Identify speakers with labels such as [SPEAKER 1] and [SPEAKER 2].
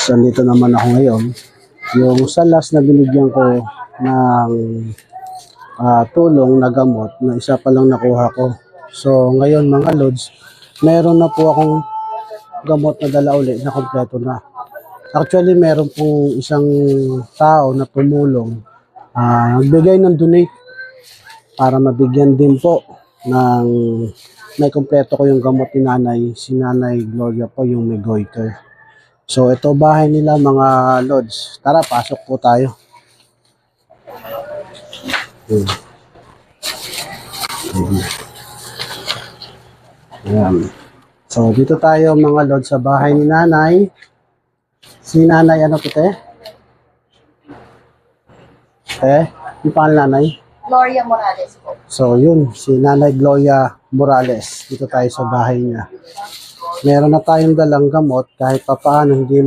[SPEAKER 1] Andito naman ako ngayon. Yung sa last na binigyan ko ng tulong na gamot, na isa pa lang nakuha ko. So ngayon mga lods, meron na po akong gamot na dala uli na kompleto na. Actually meron pong isang tao na tumulong, nagbigay ng donate para mabigyan din po ng may kompleto ko yung gamot ni nanay. Si Nanay Gloria po yung may goiter. So ito bahay nila mga lods. Tara, pasok po tayo. Ayan. So dito tayo mga lods sa bahay ni nanay. Si nanay ano po te? Yung pangalan nanay?
[SPEAKER 2] Gloria Morales po.
[SPEAKER 1] So yun, si Nanay Gloria Morales. Dito tayo sa bahay niya. Meron na tayong dalang gamot kahit papaano hindi man